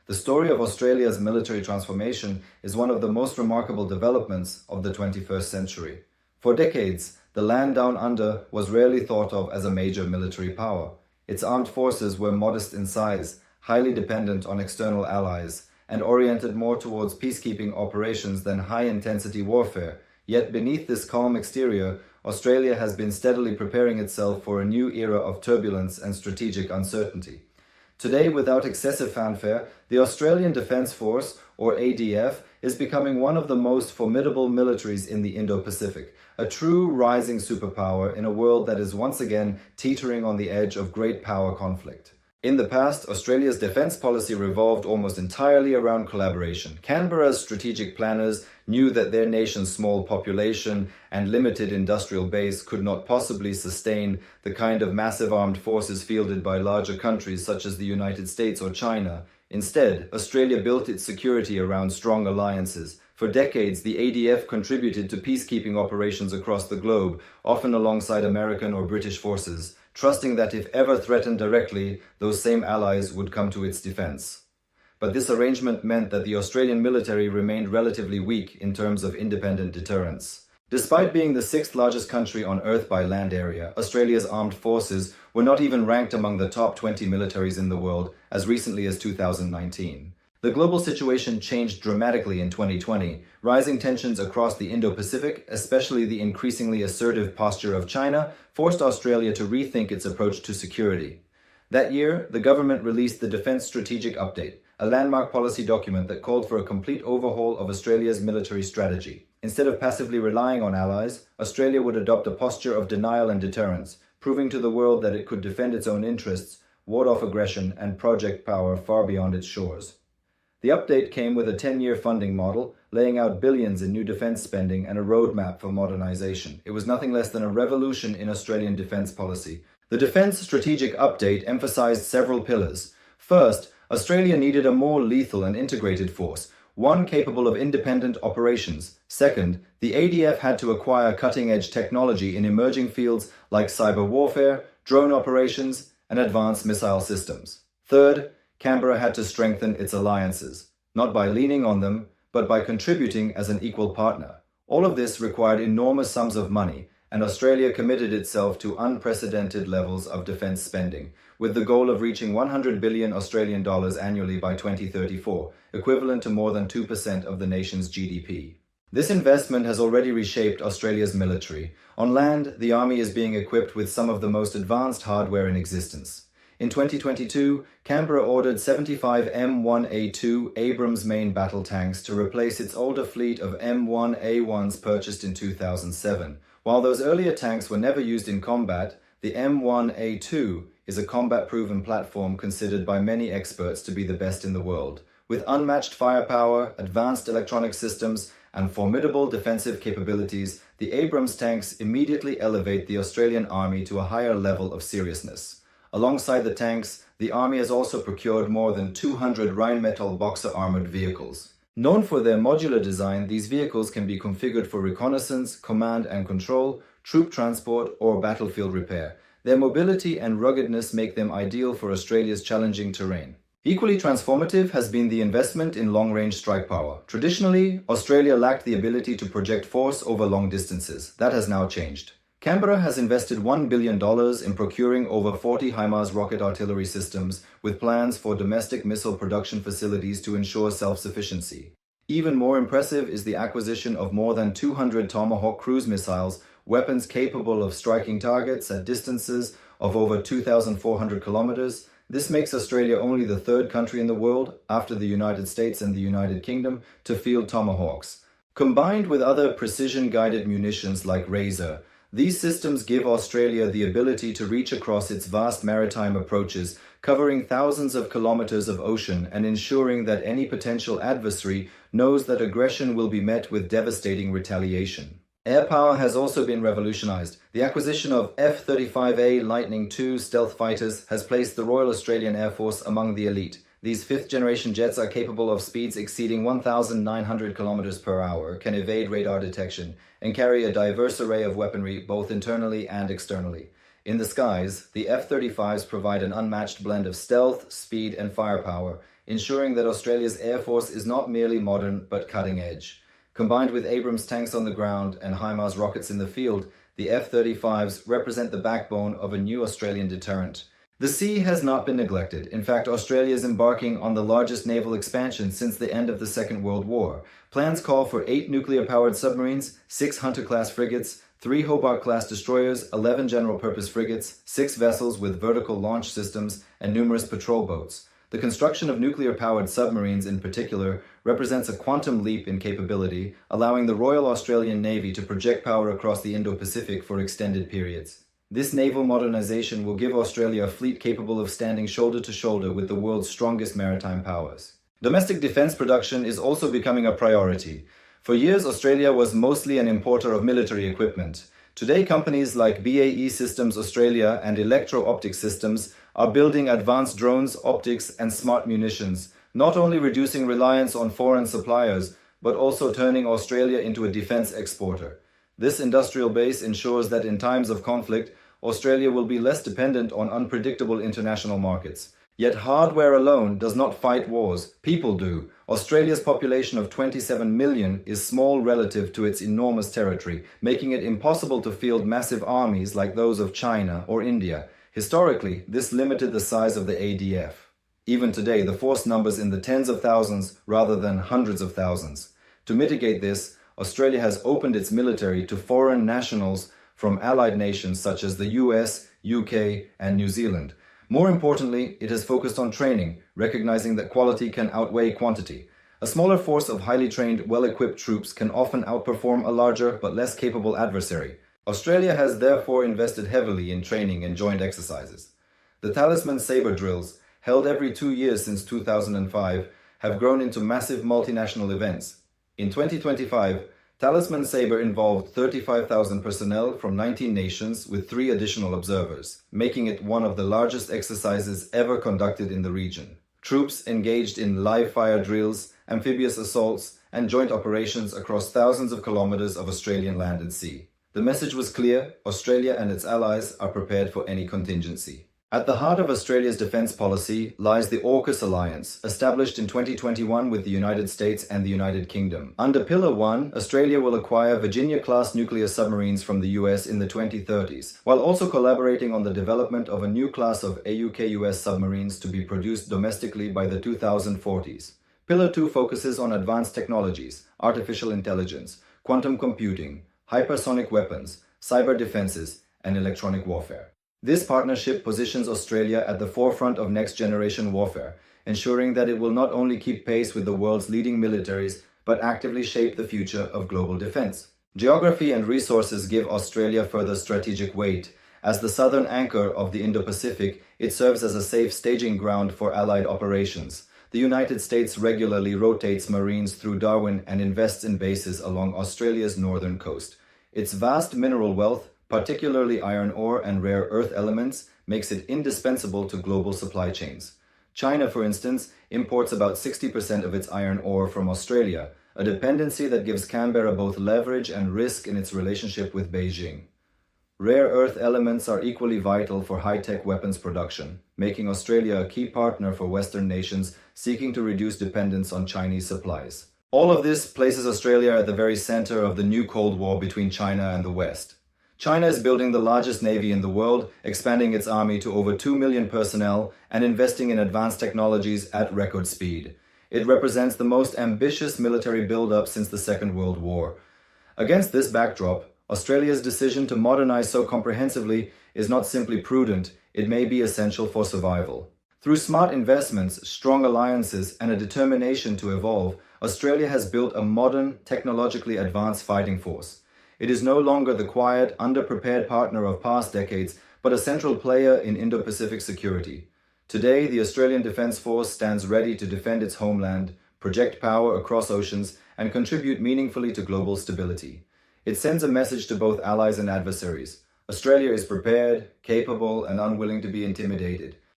The story of Australia's military transformation is one of the most remarkable developments of the 21st century. For decades, the land down under was rarely thought of as a major military power. Its armed forces were modest in size, highly dependent on external allies, and oriented more towards peacekeeping operations than high-intensity warfare. Yet beneath this calm exterior, Australia has been steadily preparing itself for a new era of turbulence and strategic uncertainty. Today, without excessive fanfare, the Australian Defence Force, or ADF, is becoming one of the most formidable militaries in the Indo-Pacific, a true rising superpower in a world that is once again teetering on the edge of great power conflict. In the past, Australia's defence policy revolved almost entirely around collaboration. Canberra's strategic planners knew that their nation's small population and limited industrial base could not possibly sustain the kind of massive armed forces fielded by larger countries such as the United States or China. Instead, Australia built its security around strong alliances. For decades, the ADF contributed to peacekeeping operations across the globe, often alongside American or British forces, trusting that if ever threatened directly, those same allies would come to its defense. But this arrangement meant that the Australian military remained relatively weak in terms of independent deterrence. Despite being the sixth largest country on Earth by land area, Australia's armed forces were not even ranked among the top 20 militaries in the world as recently as 2019. The global situation changed dramatically in 2020. Rising tensions across the Indo-Pacific, especially the increasingly assertive posture of China, forced Australia to rethink its approach to security. That year, the government released the Defence Strategic Update, a landmark policy document that called for a complete overhaul of Australia's military strategy. Instead of passively relying on allies, Australia would adopt a posture of denial and deterrence, proving to the world that it could defend its own interests, ward off aggression, and project power far beyond its shores. The update came with a 10-year funding model, laying out billions in new defence spending and a roadmap for modernisation. It was nothing less than a revolution in Australian defence policy. The Defence Strategic Update emphasised several pillars. First, Australia needed a more lethal and integrated force, one capable of independent operations. Second, the ADF had to acquire cutting-edge technology in emerging fields like cyber warfare, drone operations, and advanced missile systems. Third, Canberra had to strengthen its alliances, not by leaning on them, but by contributing as an equal partner. All of this required enormous sums of money, and Australia committed itself to unprecedented levels of defence spending, with the goal of reaching 100 billion Australian dollars annually by 2034, equivalent to more than 2% of the nation's GDP. This investment has already reshaped Australia's military. On land, the army is being equipped with some of the most advanced hardware in existence. In 2022, Canberra ordered 75 M1A2 Abrams main battle tanks to replace its older fleet of M1A1s purchased in 2007. While those earlier tanks were never used in combat, the M1A2 is a combat-proven platform considered by many experts to be the best in the world. With unmatched firepower, advanced electronic systems, and formidable defensive capabilities, the Abrams tanks immediately elevate the Australian Army to a higher level of seriousness. Alongside the tanks, the Army has also procured more than 200 Rheinmetall Boxer armoured vehicles. Known for their modular design, these vehicles can be configured for reconnaissance, command and control, troop transport, or battlefield repair. Their mobility and ruggedness make them ideal for Australia's challenging terrain. Equally transformative has been the investment in long-range strike power. Traditionally, Australia lacked the ability to project force over long distances. That has now changed. Canberra has invested $1 billion in procuring over 40 HIMARS rocket artillery systems, with plans for domestic missile production facilities to ensure self-sufficiency. Even more impressive is the acquisition of more than 200 Tomahawk cruise missiles, weapons capable of striking targets at distances of over 2,400 kilometers. This makes Australia only the third country in the world, after the United States and the United Kingdom, to field Tomahawks. Combined with other precision-guided munitions like Razor, these systems give Australia the ability to reach across its vast maritime approaches, covering thousands of kilometers of ocean and ensuring that any potential adversary knows that aggression will be met with devastating retaliation. Air power has also been revolutionized. The acquisition of F-35A Lightning II stealth fighters has placed the Royal Australian Air Force among the elite. These fifth-generation jets are capable of speeds exceeding 1,900 km per hour, can evade radar detection, and carry a diverse array of weaponry both internally and externally. In the skies, the F-35s provide an unmatched blend of stealth, speed, and firepower, ensuring that Australia's Air Force is not merely modern but cutting edge. Combined with Abrams tanks on the ground and HIMARS rockets in the field, the F-35s represent the backbone of a new Australian deterrent. The sea has not been neglected. In fact, Australia is embarking on the largest naval expansion since the end of the Second World War. Plans call for 8 nuclear-powered submarines, 6 Hunter-class frigates, 3 Hobart-class destroyers, 11 general-purpose frigates, 6 vessels with vertical launch systems, and numerous patrol boats. The construction of nuclear-powered submarines in particular represents a quantum leap in capability, allowing the Royal Australian Navy to project power across the Indo-Pacific for extended periods. This naval modernization will give Australia a fleet capable of standing shoulder to shoulder with the world's strongest maritime powers. Domestic defense production is also becoming a priority. For years, Australia was mostly an importer of military equipment. Today, companies like BAE Systems Australia and Electro-Optic Systems are building advanced drones, optics, and smart munitions, not only reducing reliance on foreign suppliers, but also turning Australia into a defense exporter. This industrial base ensures that in times of conflict, Australia will be less dependent on unpredictable international markets. Yet hardware alone does not fight wars, people do. Australia's population of 27 million is small relative to its enormous territory, making it impossible to field massive armies like those of China or India. Historically, this limited the size of the ADF. Even today, the force numbers in the tens of thousands rather than hundreds of thousands. To mitigate this, Australia has opened its military to foreign nationals from allied nations such as the US, UK, and New Zealand. More importantly, it has focused on training, recognizing that quality can outweigh quantity. A smaller force of highly trained, well-equipped troops can often outperform a larger but less capable adversary. Australia has therefore invested heavily in training and joint exercises. The Talisman Sabre drills, held every 2 years since 2005, have grown into massive multinational events. In 2025, Talisman Sabre involved 35,000 personnel from 19 nations with 3 additional observers, making it one of the largest exercises ever conducted in the region. Troops engaged in live-fire drills, amphibious assaults, and joint operations across thousands of kilometers of Australian land and sea. The message was clear: Australia and its allies are prepared for any contingency. At the heart of Australia's defense policy lies the AUKUS alliance, established in 2021 with the United States and the United Kingdom. Under Pillar 1, Australia will acquire Virginia-class nuclear submarines from the US in the 2030s, while also collaborating on the development of a new class of AUKUS submarines to be produced domestically by the 2040s. Pillar 2 focuses on advanced technologies, artificial intelligence, quantum computing, hypersonic weapons, cyber defenses, and electronic warfare. This partnership positions Australia at the forefront of next-generation warfare, ensuring that it will not only keep pace with the world's leading militaries, but actively shape the future of global defense. Geography and resources give Australia further strategic weight. As the southern anchor of the Indo-Pacific, it serves as a safe staging ground for allied operations. The United States regularly rotates Marines through Darwin and invests in bases along Australia's northern coast. Its vast mineral wealth, particularly iron ore and rare earth elements, makes it indispensable to global supply chains. China, for instance, imports about 60% of its iron ore from Australia, a dependency that gives Canberra both leverage and risk in its relationship with Beijing. Rare earth elements are equally vital for high-tech weapons production, making Australia a key partner for Western nations seeking to reduce dependence on Chinese supplies. All of this places Australia at the very center of the new Cold War between China and the West. China is building the largest navy in the world, expanding its army to over 2 million personnel and investing in advanced technologies at record speed. It represents the most ambitious military build-up since the Second World War. Against this backdrop, Australia's decision to modernize so comprehensively is not simply prudent, it may be essential for survival. Through smart investments, strong alliances, and a determination to evolve, Australia has built a modern, technologically advanced fighting force. It is no longer the quiet, underprepared partner of past decades, but a central player in Indo-Pacific security. Today, the Australian Defence Force stands ready to defend its homeland, project power across oceans, and contribute meaningfully to global stability. It sends a message to both allies and adversaries. Australia is prepared, capable, and unwilling to be intimidated.